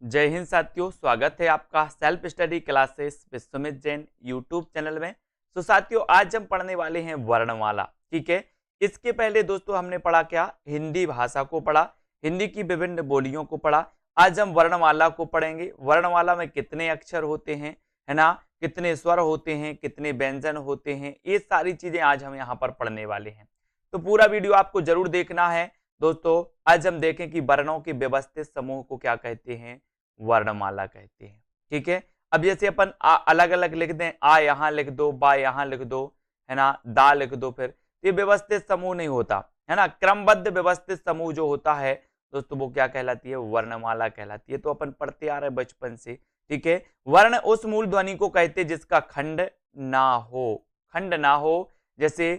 जय हिंद साथियों, स्वागत है आपका self study classes Vishwamit Jain YouTube channel में। तो साथियों, आज हम पढ़ने वाले हैं वर्णमाला। ठीक है, इसके पहले दोस्तों हमने पढ़ा क्या, हिंदी भाषा को पढ़ा, हिंदी की विभिन्न बोलियों को पढ़ा। आज हम वर्णमाला को पढ़ेंगे। वर्णमाला में कितने अक्षर होते हैं, है ना, कितने स्वर होते हैं, कितने व्यंजन होते हैं, ये सारी चीजें आज हम यहाँ पर पढ़ने वाले हैं। तो पूरा वीडियो आपको जरूर देखना है दोस्तों। आज हम देखें कि वर्णों के व्यवस्थित समूह को क्या कहते हैं, वर्णमाला कहते हैं। ठीक है, अब जैसे अपन अलग अलग लिख दें, आ यहाँ लिख दो, बा यहाँ लिख दो, है ना, दा लिख दो, फिर ये व्यवस्थित समूह नहीं होता, है ना। क्रमबद्ध व्यवस्थित समूह जो होता है दोस्तों, वो क्या कहलाती है, वर्णमाला कहलाती है। तो अपन पढ़ते आ रहे बचपन से। ठीक है, वर्ण उस मूल ध्वनि को कहते हैं जिसका खंड ना हो, खंड ना हो। जैसे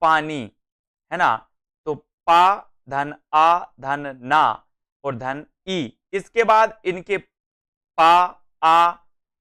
पानी, है ना, तो पा धन आ धन ना और धन ई, इसके बाद इनके पा आ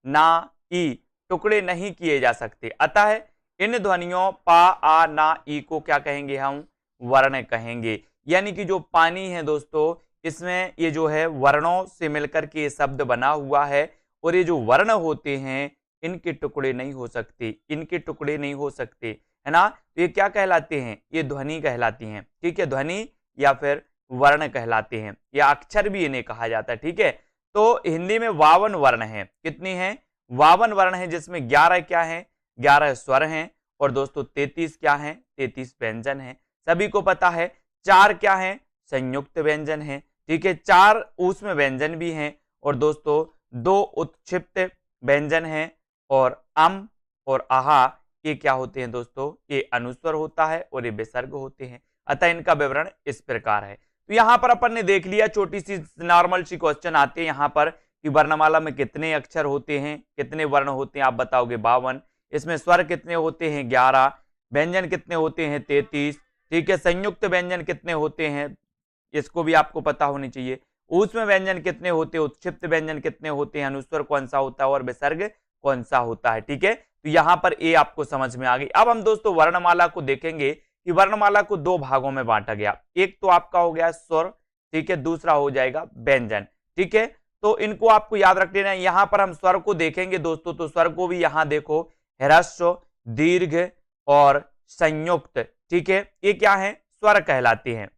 ना ई टुकड़े नहीं किए जा सकते। अतः इन ध्वनियों पा आ ना ई को क्या कहेंगे, हम वर्ण कहेंगे। यानी कि जो पानी है दोस्तों, इसमें ये जो है वर्णों से मिलकर के ये शब्द बना हुआ है, और ये जो वर्ण होते हैं इनके टुकड़े नहीं हो सकते, इनके टुकड़े नहीं हो सकते, है ना। तो ये क्या कहलाते हैं, ये ध्वनि कहलाती हैं। ठीक है, ध्वनि या फिर वर्ण कहलाते हैं, या अक्षर भी इन्हें कहा जाता है। ठीक है, तो हिंदी में 52 वर्ण हैं। कितनी हैं, 52 वर्ण हैं, जिसमें 11 क्या हैं, 11 स्वर हैं, और दोस्तों 33 क्या हैं, 33 व्यंजन हैं। सभी को पता है 4 क्या हैं, संयुक्त व्यंजन हैं। ठीक है, 4 ऊष्म व्यंजन भी हैं, और दोस्तों 2 उत्क्षिप्त व्यंजन हैं, और अम और आहा ये क्या होते हैं दोस्तों, ये अनुस्वर होता है और ये विसर्ग होते हैं। अतः इनका विवरण इस प्रकार है। तो यहाँ पर अपन ने देख लिया, छोटी सी नॉर्मल सी क्वेश्चन आते हैं यहाँ पर कि वर्णमाला में कितने अक्षर होते हैं, कितने वर्ण होते हैं, आप बताओगे 52। इसमें स्वर कितने होते हैं, 11। व्यंजन कितने होते हैं, 33। ठीक है, संयुक्त व्यंजन कितने होते हैं, इसको भी आपको पता होनी चाहिए। ऊष्म व्यंजन कितने होते हैं, उत्क्षिप्त व्यंजन कितने होते हैं, अनुस्वर कौन सा होता है और विसर्ग कौन सा होता है। ठीक है, तो यहाँ पर ये आपको समझ में आ गई। अब हम दोस्तों वर्णमाला को देखेंगे कि वर्णमाला को 2 भागों में बांटा गया। एक तो आपका हो गया स्वर, ठीक है, दूसरा हो जाएगा व्यंजन। ठीक है, तो इनको आपको याद रख लेना है। यहाँ पर हम स्वर को देखेंगे दोस्तों, तो स्वर को भी यहाँ देखो, ह्रस्व, दीर्घ और संयुक्त। ठीक है, ये क्या है, स्वर कहलाते हैं।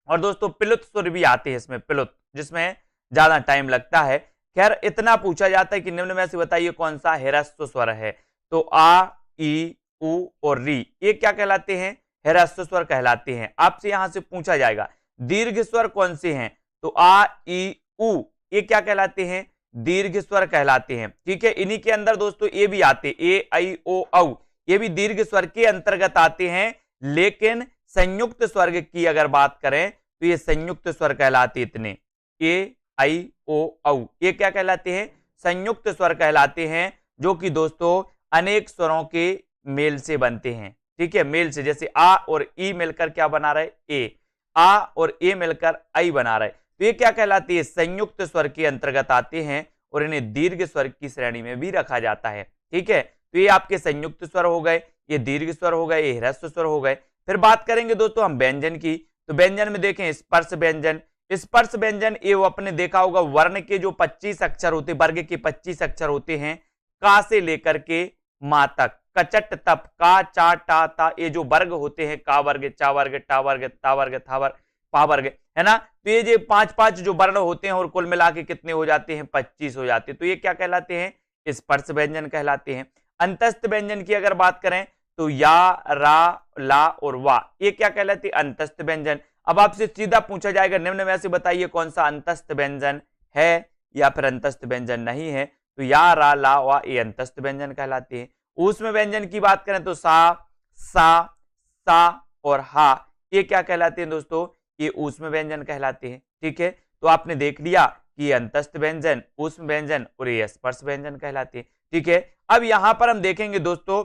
और दोस्तों प्लुत स्वर भी आते हैं इसमें, प्लुत, जिसमें ज्यादा टाइम लगता है। खैर, इतना पूछा जाता है कि निम्न में से बताइए कौन सा ह्रस्व स्वर है। तो आ, ई, उ और री, ये क्या कहलाते हैं, ह्रस्व स्वर कहलाते हैं। आपसे यहां से पूछा जाएगा दीर्घ स्वर कौन से हैं, तो आ, ई, उ, ये क्या कहलाते हैं, दीर्घ स्वर कहलाते हैं। ठीक है, इन्हीं के अंदर दोस्तों ये भी आते, ए आई ओ औ, ये भी दीर्घ स्वर के अंतर्गत आते हैं। लेकिन संयुक्त स्वर की अगर बात करें तो ये संयुक्त स्वर कहलाते इतने, ए आई ओ औ, ये क्या कहलाते हैं, संयुक्त स्वर कहलाते हैं, जो कि दोस्तों अनेक स्वरों के मेल से बनते हैं। ठीक है, मेल से, जैसे आ और ई मिलकर क्या बना रहे, ए, आ और ए मिलकर आई बना रहे। तो ये क्या कहलाती है, संयुक्त स्वर के अंतर्गत आते हैं, और इन्हें दीर्घ स्वर की श्रेणी में भी रखा जाता है। ठीक है, तो ये आपके संयुक्त स्वर हो गए, ये दीर्घ स्वर हो गए, ये ह्रस्व स्वर हो गए। फिर बात करेंगे दोस्तों हम व्यंजन की। तो व्यंजन में देखें स्पर्श व्यंजन। स्पर्श व्यंजन ये वो अपने देखा होगा, वर्ण के जो 25 अक्षर होते, वर्ग के 25 अक्षर होते हैं, का से लेकर के मा तक, कचट तप, का चा टा ता, ये जो वर्ग होते हैं, का वर्ग, चा वर्ग, टा वर्ग, ता वर्ग, था वर्ग, पा वर्ग, है ना। तो ये जो 5-5 जो वर्ण होते हैं, और कुल मिला के कितने हो जाते हैं, 25 हो जाते हैं। तो ये क्या कहलाते हैं, स्पर्श व्यंजन कहलाते हैं। अंतस्थ व्यंजन की अगर बात करें तो या, रा, ला और वा, ये क्या कहलाते हैं, अंतस्थ व्यंजन। अब आपसे सीधा पूछा जाएगा निम्न में से बताइए कौन सा अंतस्थ व्यंजन है या फिर अंतस्थ व्यंजन नहीं है। तो या, रा, ला, वा ये अंतस्थ व्यंजन कहलाते हैं। ऊष्म व्यंजन की बात करें तो सा, सा और हा, ये क्या कहलाते हैं दोस्तों, ये ऊष्म व्यंजन कहलाते हैं। ठीक है, तो आपने देख लिया कि ये अंतस्थ व्यंजन, ऊष्म व्यंजन और ये स्पर्श व्यंजन कहलाते हैं। ठीक है, अब यहां पर हम देखेंगे दोस्तों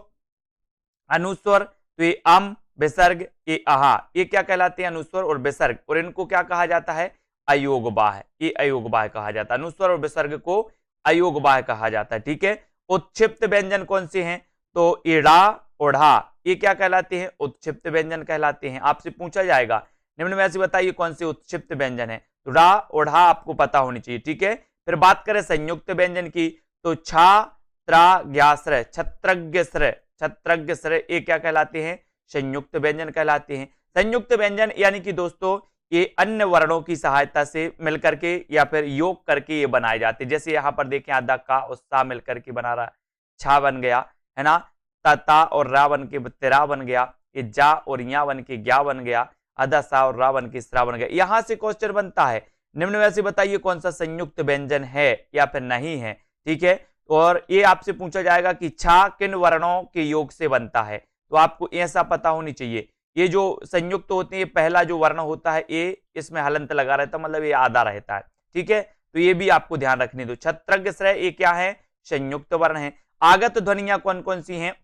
अनुस्वर। तो ये अम, विसर्ग, ये आहा, ये क्या कहलाते हैं, अनुस्वर और विसर्ग, और इनको क्या कहा जाता है, अयोगबाह, ये अयोगबाह कहा जाता है। अनुस्वर और विसर्ग को अयोगबाह कहा जाता है। ठीक है, उत्क्षिप्त व्यंजन कौन से हैं, तो इड़ा ओढ़ा, ये क्या कहलाते हैं, उत्क्षिप्त व्यंजन कहलाते हैं। आपसे पूछा जाएगा निम्न में से बताइए कौन से उत्क्षिप्त व्यंजन है, तो रा ओढ़ा आपको पता होनी चाहिए। ठीक है, फिर बात करें संयुक्त व्यंजन की तो छा, त्रा, ज्ञाश्रय, छत्रज्ञश्रय, छत्रज्ञश्रय ये क्या कहलाते हैं? संयुक्त व्यंजन कहलाते हैं। संयुक्त व्यंजन यानी कि दोस्तों ये अन्य वर्णों की सहायता से मिलकर के या फिर योग करके ये बनाए जाते हैं। जैसे यहाँ पर देखें आधा का और सा मिलकर के बना रहा, छा बन गया है ना, ता और रा बन के तेरा बन गया, ये जा और या बन के ज्ञा बन गया, आधा सा और रा बन के स्रा बन गया। यहां से क्वेश्चन बनता है निम्न में से बताइए कौन सा संयुक्त व्यंजन है या फिर नहीं है। ठीक है, और ये आपसे पूछा जाएगा कि छा किन वर्णों के योग से बनता है, तो आपको ऐसा पता होनी चाहिए। ये जो संयुक्त होते हैं पहला जो वर्ण होता है ए, इसमें हलंत लगा रहता है, मतलब ये आधा रहता है। ठीक है, तो ये भी आपको ध्यान रखने दो। छत्रज्ञश्रय ये क्या है? संयुक्त वर्ण है। आगत ध्वनियां कौन कौन सी हैं?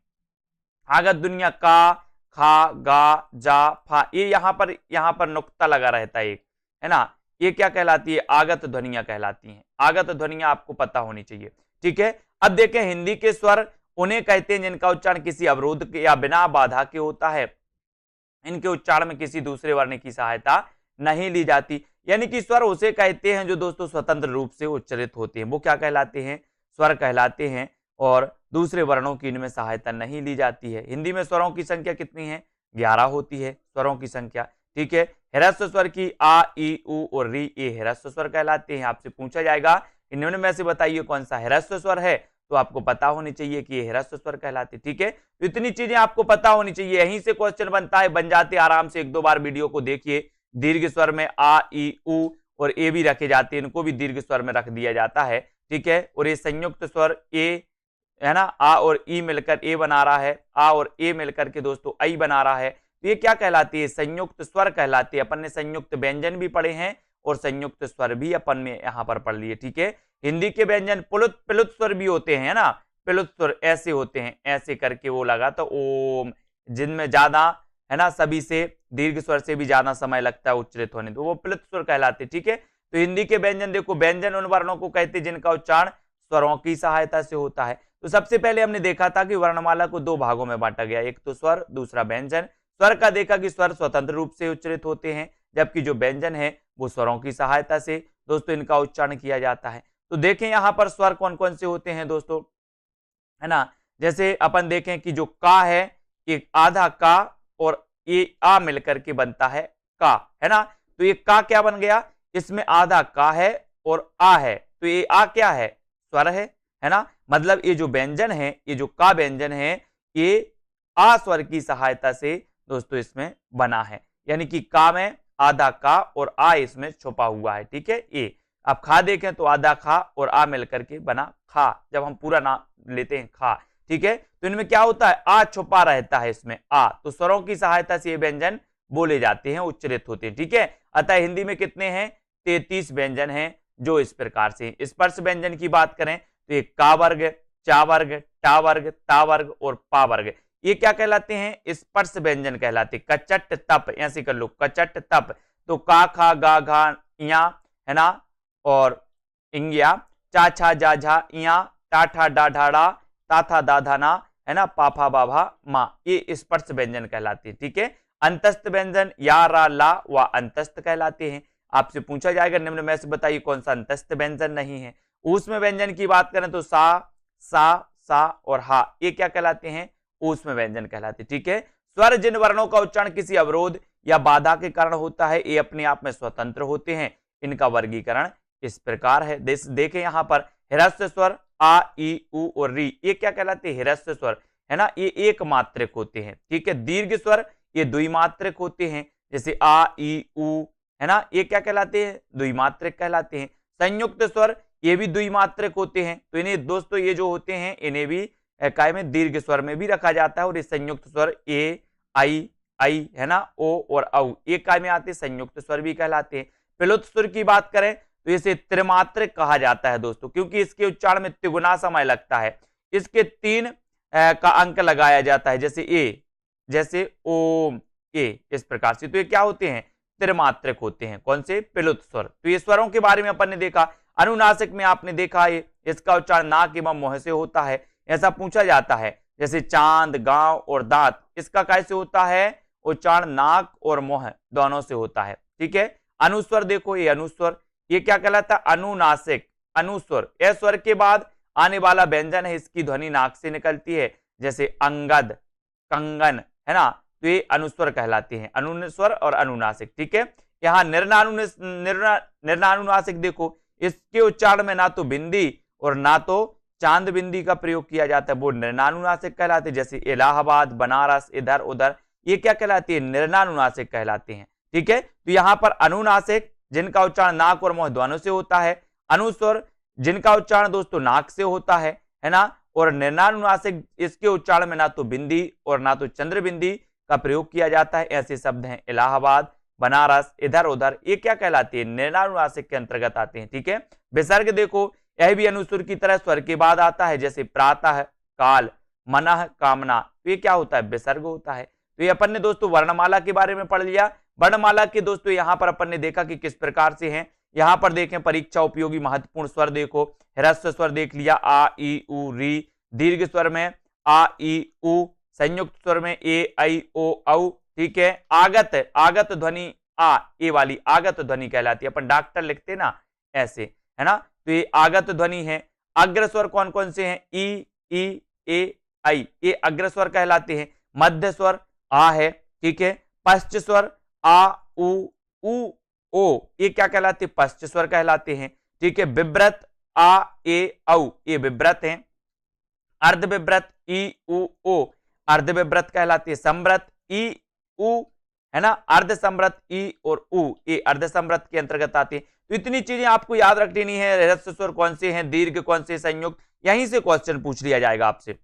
आगत ध्वनियां का, खा, गा, जा, फा, ये यहाँ पर नुक्ता लगा रहता है एक, है ना, ये क्या कहलाती है? आगत ध्वनियां कहलाती हैं। आगत ध्वनियां आपको पता होनी चाहिए। ठीक है, अब देखें हिंदी के स्वर उन्हें कहते हैं जिनका उच्चारण किसी अवरोध के या बिना बाधा के होता है। इनके उच्चारण में किसी दूसरे वर्ण की सहायता नहीं ली जाती, यानी कि स्वर उसे कहते हैं जो दोस्तों स्वतंत्र रूप से उच्चरित होते हैं, वो क्या कहलाते हैं? स्वर कहलाते हैं, और दूसरे वर्णों की इनमें सहायता नहीं ली जाती है। हिंदी में स्वरों की संख्या कितनी है? 11 होती है स्वरों की संख्या। ठीक है, ह्रस्व स्वर की आ, ई, उ और री ये ह्रस्व स्वर कहलाते हैं। आपसे पूछा जाएगा इन्होंने में से बताइए कौन सा ह्रस्व स्वर है, तो आपको पता होनी चाहिए कि ये ह्रस्व स्वर कहलाते। ठीक है, तो इतनी चीजें आपको पता होनी चाहिए, यहीं से क्वेश्चन बनता है, बन जाते आराम से। एक दो बार वीडियो को देखिए। दीर्घ स्वर में आ, ई, उ और ए भी रखे जाते हैं, इनको भी दीर्घ स्वर में रख दिया जाता है। ठीक है, और ये संयुक्त स्वर ए है ना, आ और ई मिलकर ए बना रहा है, आ और ए मिलकर के दोस्तों आई बना रहा है, तो ये क्या कहलाती है? संयुक्त स्वर कहलाती है। अपन ने संयुक्त व्यंजन भी पढ़े हैं और संयुक्त स्वर भी अपन ने यहाँ पर पढ़ लिए। ठीक है, हिंदी के व्यंजन प्लुत प्लुत स्वर भी होते हैं ना, प्लुत स्वर ऐसे होते हैं, ऐसे करके वो लगा तो ओम, जिनमें ज्यादा है ना सभी से दीर्घ स्वर से भी ज्यादा समय लगता है उच्चरित होने, तो वो प्लुत स्वर कहलाते। ठीक है, तो हिंदी के व्यंजन देखो, व्यंजन उन वर्णों को कहते हैं जिनका उच्चारण स्वरों की सहायता से होता है। तो सबसे पहले हमने देखा था कि वर्णमाला को दो भागों में बांटा गया, एक तो स्वर, दूसरा व्यंजन। स्वर का देखा कि स्वर स्वतंत्र रूप से उच्चरित होते हैं, जबकि जो व्यंजन है वो स्वरों की सहायता से दोस्तों इनका उच्चारण किया जाता है। तो देखें यहाँ पर स्वर कौन कौन से होते हैं दोस्तों, है ना, जैसे अपन देखें कि जो का है ये आधा का और ये आ मिलकर के बनता है का, है ना, तो ये का क्या बन गया? इसमें आधा का है और आ है, तो ये आ क्या है? स्वर है ना, मतलब ये जो व्यंजन है, ये जो का व्यंजन है, ये आ स्वर की सहायता से दोस्तों इसमें बना है, यानी कि का में आधा का और आ इसमें छुपा हुआ है। ठीक है, ये अब खा देखें तो आधा खा और आ मिलकर के बना खा, जब हम पूरा नाम लेते हैं खा। ठीक है, तो इनमें क्या होता है? आ छुपा रहता है इसमें आ, तो स्वरों की सहायता से ये व्यंजन बोले जाते हैं, उच्चरित होते हैं। ठीक है, अतः हिंदी में कितने हैं? 33 व्यंजन हैं जो इस प्रकार से। स्पर्श व्यंजन की बात करें तो ये का वर्ग, चा वर्ग, टा वर्ग, ता वर्ग और पा वर्ग, ये क्या कहलाते हैं? स्पर्श व्यंजन कहलाते। कचट तप, ऐसे कर लो, कचट तप, तो का, खा, गा, घा, या, है ना, और इंगिया, चा, छा, जा, झा, इया, टा, ठा, डा, ढाड़ा, ता, था, दा, धा, ना, है ना, पा, फा, बा, भा, मा, ये स्पर्श व्यंजन कहलाते हैं। ठीक है, अंतस्थ व्यंजन या, रा, ला व अंतस्थ कहलाते हैं। आपसे पूछा जाएगा निम्न में से बताइए कौन सा अंतस्थ व्यंजन नहीं है। ऊष्म व्यंजन की बात करें तो सा, सा और हा, ये क्या कहलाते हैं? ऊष्म व्यंजन कहलाते। ठीक है, स्वर जिन वर्णों का उच्चारण किसी अवरोध या बाधा के कारण होता है, ये अपने आप में स्वतंत्र होते हैं। इनका वर्गीकरण इस प्रकार है। देखें यहाँ पर ह्रस्व स्वर आ, ई, उ और री, ये क्या कहलाते हैं? ह्रस्व स्वर, है ना, ये एक मात्रक होते हैं। ठीक है, दीर्घ स्वर ये द्विमात्रक होते हैं, जैसे आ, ई, उ, है ना, ये क्या कहलाते हैं? द्विमात्रक कहलाते हैं। संयुक्त स्वर ये भी द्विमात्रक होते हैं, तो इन्हें दोस्तों ये जो होते हैं इन्हें भी काय में दीर्घ स्वर में भी रखा जाता है, और ये संयुक्त स्वर ए, आई, है ना, ओ और औ, ये काय में आते संयुक्त स्वर भी कहलाते हैं। प्लुत स्वर की बात करें तो इसे त्रिमात्रक कहा जाता है दोस्तों, क्योंकि इसके उच्चारण में तिगुना समय लगता है। इसके 3 का अंक लगाया जाता है, जैसे ए, जैसे ओम, ए, इस प्रकार से। तो ये क्या होते हैं? त्रिमात्रक होते हैं। कौन से? प्लुत स्वर। तो ये स्वरों के बारे में अपन ने देखा। अनुनासिक में आपने देखा है इसका उच्चारण नाक एवं मुंह से होता है, ऐसा पूछा जाता है, जैसे चांद, गांव और दांत, इसका कैसे होता है? उच्चारण नाक और मुंह दोनों से होता है। ठीक है, अनुस्वर देखो, ये अनुस्वर, ये क्या कहलाता है? अनुनासिक, अनुस्वर, ए स्वर के बाद आने वाला व्यंजन है, इसकी ध्वनि नाक से निकलती है, जैसे अंगद, कंगन, है ना, तो ये अनुस्वर कहलाते हैं, अनुस्वर और अनुनासिक। ठीक है, यहाँ निर्नानुनासिक देखो, इसके उच्चारण में ना तो बिंदी और ना तो चांद बिंदी का प्रयोग किया जाता है, वो निर्नानुनासिक कहलाते हैं, जैसे इलाहाबाद, बनारस, इधर उधर, ये क्या कहलाती है, निर्नानुनासिक कहलाते हैं। ठीक है, तो यहाँ पर अनुनासिक जिनका उच्चारण नाक और मुंह दोनों से होता है, अनुस्वर जिनका उच्चारण दोस्तों नाक से होता है ना, और निर्नानुनासिक इसके उच्चारण में ना तो बिंदी और ना तो चंद्र बिंदी का प्रयोग किया जाता है। ऐसे शब्द हैं इलाहाबाद, बनारस, इधर उधर, ये क्या कहलाती है, निर्नानुनासिक के अंतर्गत आते हैं। ठीक है, विसर्ग देखो, यह भी अनुस्वर की तरह स्वर के बाद आता है, जैसे प्रातः, काल, मनः, कामना, तो ये क्या होता है, विसर्ग होता है। तो ये अपन ने दोस्तों वर्णमाला के बारे में पढ़ लिया। वर्णमाला के दोस्तों यहाँ पर अपन ने देखा कि किस प्रकार से हैं। यहाँ पर देखें परीक्षा उपयोगी महत्वपूर्ण स्वर देखो, ह्रस्व स्वर देख लिया, आ ई उ री, दीर्घ स्वर में आ ई उ, संयुक्त स्वर में ए आई ओ औ। ठीक है, आगत, आगत ध्वनि आ, ए वाली आगत ध्वनि कहलाती है, अपन डॉक्टर लिखते ना ऐसे, है ना, तो ये आगत ध्वनि है। अग्र स्वर कौन कौन से हैं, ई ए आई, ये अग्र स्वर कहलाते हैं। मध्य स्वर आ है। ठीक है, पश्च स्वर आ उ ओ, ये क्या कहलाते हैं, पश्च स्वर कहलाते हैं। ठीक है, विव्रत आ ए औ, ये विव्रत हैं। अर्ध विव्रत ई उ ओ, अर्ध विव्रत कहलाती है। संव्रत ई उ, है ना, अर्ध संव्रत ई और उ, ये अर्ध संव्रत के अंतर्गत आते हैं। तो इतनी चीजें आपको याद रख लेनी है, ह्रस्व स्वर कौन से हैं, दीर्घ कौन से, संयुक्त, यहीं से क्वेश्चन पूछ लिया जाएगा आपसे।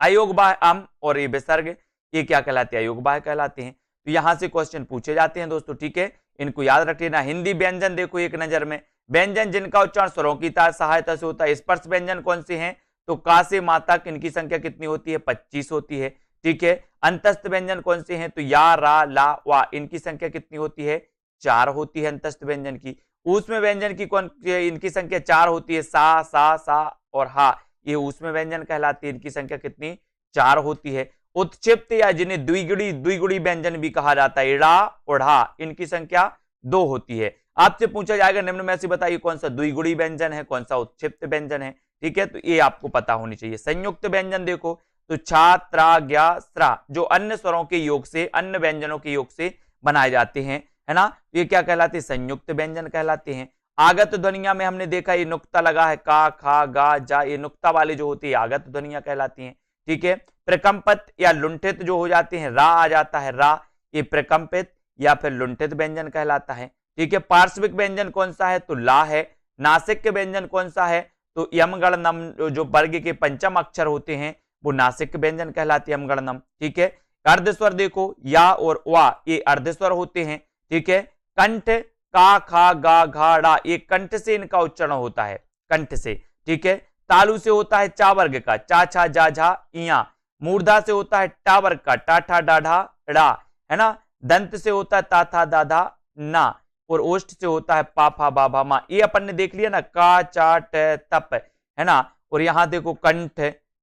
अयोग बाह्य अम और ये विसर्ग, ये क्या कहलाते हैं, अयोग बाह्य कहलाते हैं। तो यहां से क्वेश्चन पूछे जाते हैं दोस्तों। ठीक है, इनको याद रख लेना। हिंदी व्यंजन देखो एक नजर में, व्यंजन जिनका उच्चारण स्वरों की सहायता से होता है। स्पर्श व्यंजन कौन से हैं, तो का से मा तक, इनकी संख्या कितनी होती है, 25 होती है। ठीक है, अंतस्थ व्यंजन कौन से हैं, तो या, रा, ला, वा, इनकी संख्या कितनी होती है, 4 होती है अंतस्थ व्यंजन की। ऊष्म व्यंजन की कौन, इनकी संख्या 4 होती है, सा और हा, ये ऊष्म व्यंजन कहलाती है, इनकी संख्या कितनी, 4 होती है। उत्क्षिप्त या जिन्हें द्विगुणी व्यंजन भी कहा जाता है, ड़ा और ढा, इनकी संख्या 2 होती है। आपसे पूछा जाएगा निम्न में से बताइए कौन सा द्विगुणी व्यंजन है, कौन सा उत्क्षिप्त व्यंजन है। ठीक है, तो ये आपको पता होनी चाहिए। संयुक्त व्यंजन देखो, तो छा, त्रा, ज्ञा, स्रा, जो अन्य स्वरों के योग से, अन्य व्यंजनों के योग से बनाए जाते हैं, है ना, ये क्या कहलाते हैं, संयुक्त व्यंजन कहलाते हैं। आगत ध्वनिया में हमने देखा ये नुक्ता लगा है, का, खा, गा, जा, ये नुक्ता वाले जो होती है आगत ध्वनिया कहलाती हैं। ठीक है, प्रकंपित या लुंठित जो हो जाते हैं, रा आ जाता है, रा, ये प्रकंपित या फिर लुंठित व्यंजन कहलाता है। ठीक है, पार्श्विक व्यंजन कौन सा है, तो ला है। नासिक के व्यंजन कौन सा है, तो यम गण नम, जो वर्ग के पंचम अक्षर होते हैं वो नासिक व्यंजन कहलाते हैं, यम गण नम। ठीक है, अर्धस्वर देखो, या और वा, ये अर्धस्वर होते हैं। ठीक है, कंठ, का, खा, गा, घा, डा, ये कंठ से इनका उच्चारण होता है, कंठ से। ठीक है, तालु से होता है चा वर्ग का, चा, छा, जा, झा, इया। मूर्धा से होता है टा वर्ग का, टा, ठा, डा, ढा, डा, है ना। दंत से होता है ता, था, दा, धा, ना। और ओष्ठ से होता है पा, फा, बा, भा, मा। ये अपन ने देख लिया ना, का, चा, ट, तप, है ना। और यहाँ देखो कंठ,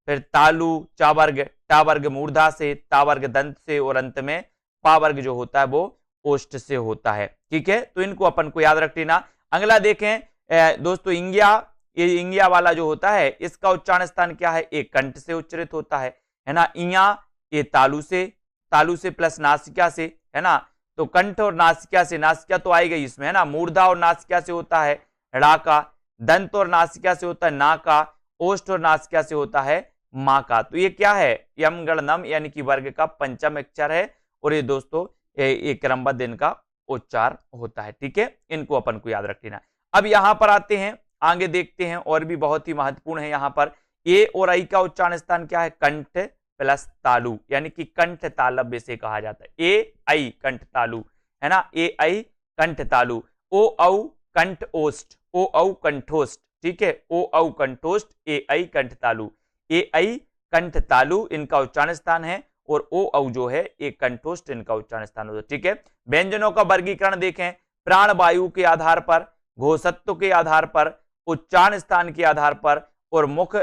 फिर तालु, चा वर्ग, टा वर्ग मूर्धा से, ता वर्ग दंत से, और अंत में पा वर्ग जो होता है वो ओष्ठ से होता है। ठीक है, तो इनको अपन को याद रख लेना। अगला देखें दोस्तों, इंगिया, ये इंगिया वाला जो होता है इसका उच्चारण स्थान क्या है, एक कंठ से उच्चरित होता है ना। इया, ये तालु से प्लस नासिका से, है ना। तो कंठ और नासिका से, नासिका तो आई गई इसमें, है ना। मूर्धा और नासिका से होता है ड़ा का, दंत और नासिका से होता है ना का, ओष्ठ और नासिका से होता है मां का। तो ये क्या है, यम गण नम यानी कि वर्ग का पंचम अक्षर है, और ये दोस्तों ये क्रमबद्ध इनका उच्चार होता है। ठीक है, इनको अपन को याद रख लेना। अब यहां पर आते हैं, आगे देखते हैं, और भी बहुत ही महत्वपूर्ण है यहाँ पर। ए और आई का उच्चारण स्थान क्या है, कंठ प्लस तालु, यानी कि कंठ तालव्य से कहा जाता है। ए आई कंठ तालु, है ना, ए आई कंठ तालु। ओ औ कंठ ओष्ठ, ओ औ कंठोष्ठ। ठीक है, ओ औ कंठोष्ठ, ए आई कंठ तालु, ए आई कंठ तालु इनका उच्चारण स्थान है, और ओ औ जो है एक कंठोष्ठ इनका उच्चारण स्थान होता है। ठीक है, व्यंजनों का वर्गीकरण देखें, प्राण वायु के आधार पर, घोषत्व के आधार पर, उच्चारण स्थान के आधार पर, और मुख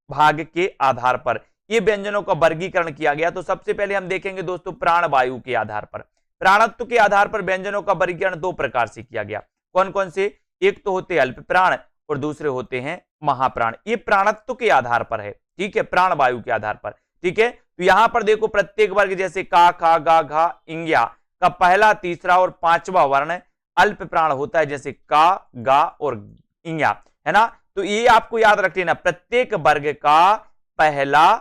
भाग के आधार पर ये व्यंजनों का वर्गीकरण किया गया। तो सबसे पहले हम देखेंगे दोस्तों प्राण वायु के आधार पर। प्राणत्व के आधार पर व्यंजनों का वर्गीकरण 2 प्रकार से किया गया। कौन कौन से, एक तो होते अल्प प्राण और दूसरे होते हैं महाप्राण। ये प्राणत्व के आधार पर है, ठीक है, प्राण वायु के आधार पर, ठीक है। तो यहां पर देखो प्रत्येक वर्ग जैसे का, खा, गा, घा, इंग्या का पहला, तीसरा और पांचवा वर्ण अल्प प्राण होता है, जैसे का, गा और इंग्या, है ना। तो ये आपको याद रख लेना, प्रत्येक वर्ग का पहला,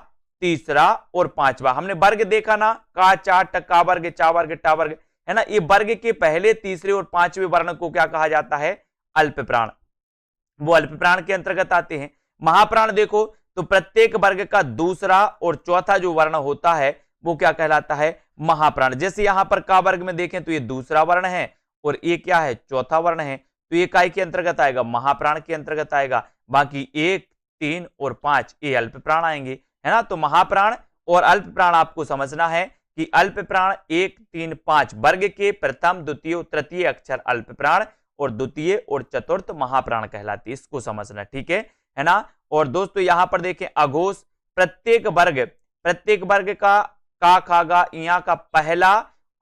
तीसरा और पांचवा। हमने वर्ग देखा ना, का, चा, टका वर्ग, चा वर्ग, टा वर्ग, है ना। ये वर्ग के पहले, तीसरे और पांचवें वर्ण को क्या कहा जाता है? अल्प प्राण। वो अल्प प्राण के अंतर्गत आते हैं। महाप्राण देखो तो प्रत्येक वर्ग का दूसरा और चौथा जो वर्ण होता है वो क्या कहलाता है? महाप्राण। जैसे यहां पर का वर्ग में देखें तो ये दूसरा वर्ण है और ये क्या है? चौथा वर्ण है, तो ये काय के अंतर्गत आएगा? महाप्राण के अंतर्गत आएगा। बाकी 1, 3 और 5 ये अल्प प्राण आएंगे, है ना। तो महाप्राण और अल्प प्राण आपको समझना है कि अल्प प्राण 1, 3, 5 वर्ग के प्रथम, द्वितीय, तृतीय अक्षर अल्प प्राण और द्वितीय और चतुर्थ महाप्राण कहलाती है। इसको समझना, ठीक है ना। और दोस्तों यहां पर देखें अघोष, प्रत्येक वर्ग का, खा, गा, इया का पहला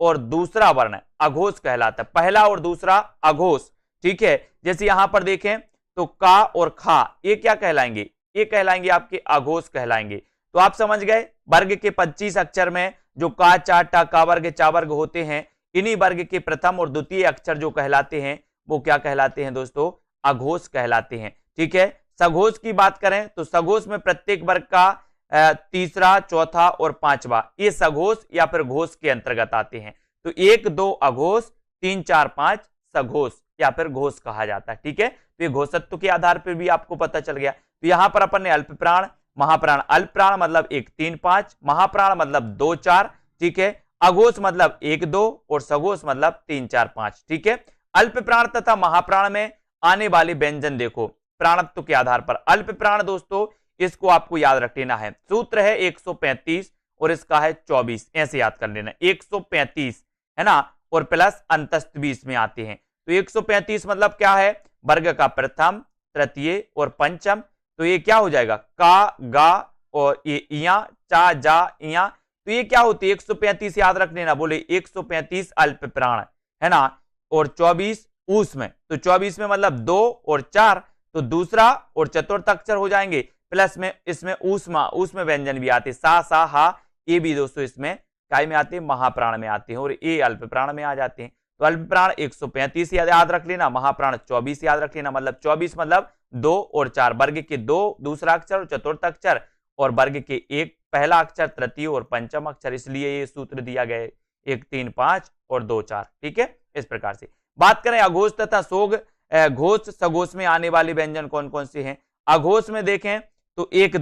और दूसरा वर्ण अघोष कहलाता है। पहला और दूसरा अघोष, ठीक है। जैसे यहां पर देखें तो का और खा ये क्या कहलाएंगे? ये कहलाएंगे आपके अघोष कहलाएंगे। तो आप समझ गए, वर्ग के 25 अक्षर में जो का, चा, टा, का वर्ग, चा वर्ग होते हैं, इन्हीं वर्ग के प्रथम और द्वितीय अक्षर जो कहलाते हैं वो क्या कहलाते हैं दोस्तों? अघोष कहलाते हैं, ठीक है। सघोष की बात करें तो सघोष में प्रत्येक वर्ग का तीसरा, चौथा और पांचवा ये सघोष या फिर घोष के अंतर्गत आते हैं। तो 1, 2 अघोष, 3, 4, 5 सघोष या फिर घोष कहा जाता है, ठीक है। तो ये घोषत्व के आधार पर भी आपको पता चल गया। तो यहां पर अपन ने अल्प प्राण, महाप्राण, अल्प प्राण मतलब 1, 3, 5, महाप्राण मतलब 2, 4, ठीक है। अघोष मतलब 1, 2 और सघोष मतलब 3, 4, 5, ठीक है। अल्प प्राण तथा महाप्राण में आने वाले व्यंजन देखो प्राणत्व के आधार पर। अल्प प्राण दोस्तों इसको आपको याद रख लेना है, सूत्र है 135 और इसका है 24, ऐसे याद कर लेना 135, है ना, और प्लस अंतस्थ भी इसमें आते हैं। तो 135 मतलब क्या है? वर्ग का प्रथम, तृतीय और पंचम। तो ये क्या हो जाएगा? का, गा और ये इया, चा, जा, इया। तो ये क्या होती है? 135 याद रख लेना, बोले 135 अल्प प्राण, है ना। और 24 ऊष्म, तो 24 में मतलब 2 और 4 तो दूसरा और चतुर्थ अक्षर हो जाएंगे, प्लस में इसमें ऊष्म व्यंजन भी आते, सा, सा, हा, ये भी दोस्तों इसमें काय में आते हैं? महाप्राण में आते हैं और ये अल्प प्राण में आ जाते हैं। तो अल्प प्राण 135 याद रख लेना, महाप्राण 24 याद रख लेना, मतलब 24 मतलब 2 और 4, वर्ग के 2 दूसरा अक्षर और चतुर्थ अक्षर और वर्ग के 1 पहला अक्षर, तृतीय और पंचम अक्षर, इसलिए ये सूत्र दिया गया है 1, 3, 5 और 2, 4, ठीक है। इस प्रकार से बात करें अघोष तथा सोग, घोष, सघोष में आने वाले व्यंजन कौन कौन से हैं? अघोष में देखें तो 1,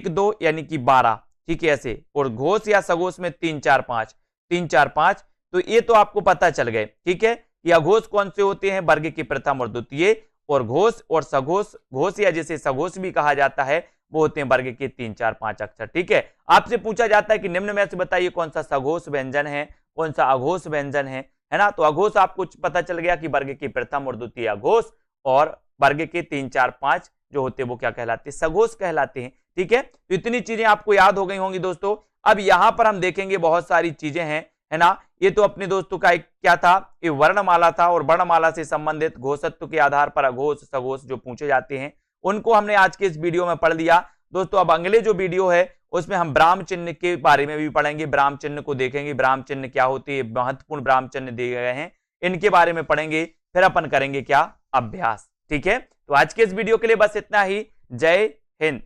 2 यानी कि 12, ठीक है ऐसे। और घोष या सघोष में 3, 4, 5, 3, 4, 5। तो ये तो आपको पता चल गए, ठीक है। ये अघोष कौन से होते हैं? वर्ग के प्रथम और द्वितीय। और घोष और सघोष, घोष या जिसे सघोष भी कहा जाता है वो होते हैं वर्ग के 3, 4, 5 अक्षर, ठीक है। आपसे पूछा जाता है कि निम्न में से बताइए कौन सा सघोष व्यंजन है, कौन सा अघोष व्यंजन है ना। तो अघोष आपको पता चल गया कि वर्ग के प्रथम और द्वितीय अघोष और वर्ग के 3, 4, 5 जो होते हैं वो क्या कहलाते हैं? सघोष कहलाते हैं, ठीक है। तो इतनी चीजें आपको याद हो गई होंगी दोस्तों। अब यहां पर हम देखेंगे बहुत सारी चीजें हैं, है ना। ये तो अपने दोस्तों का एक क्या था? ये वर्णमाला था और वर्णमाला से संबंधित घोषत्व के आधार पर अघोष, सघोष जो पूछे जाते हैं उनको हमने आज के इस वीडियो में पढ़ लिया दोस्तों। अब अगले जो वीडियो है उसमें हम ब्राह्म चिन्ह के बारे में भी पढ़ेंगे, ब्राह्म चिन्ह को देखेंगे, ब्राह्म चिन्ह क्या होती है, महत्वपूर्ण ब्राह्म चिन्ह दिए गए हैं, इनके बारे में पढ़ेंगे, फिर अपन करेंगे क्या? अभ्यास, ठीक है। तो आज के इस वीडियो के लिए बस इतना ही। जय हिंद।